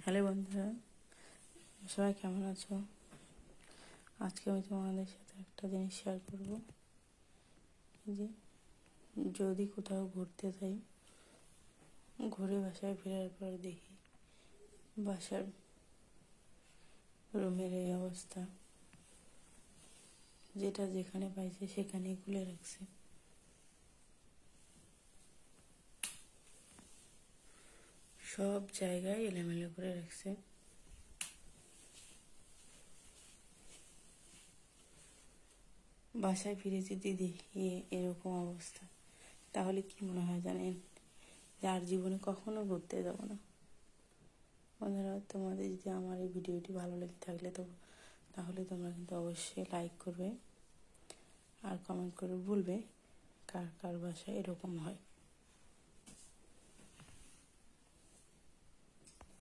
Hello বন্ধুরা, সবাই কেমন আছো? আজকে আমি তোমাদের সাথে একটা জিনিস শেয়ার করবো যে যদি কোথাও ঘুরতে যাই, ঘুরে বাসায় ফেরার পর দেখি বাসার রুমের এই অবস্থা, যেটা যেখানে পাইছে সেখানেই খুলে রাখছে। সব জায়গায় এলোমেলো করে রাখছে। বাসায় ফিরে যদি দেখি এরকম অবস্থা, তাহলে কি মনে হয় জানেন? যে আর জীবনে কখনো ঘুরতে যাবো না। বন্ধুরা, তোমাদের যদি আমার এই ভিডিওটি ভালো লেগে থাকলে তাহলে তোমরা কিন্তু অবশ্যই লাইক করবে আর কমেন্ট করে বলবে কার কার বাসায় এরকম হয়।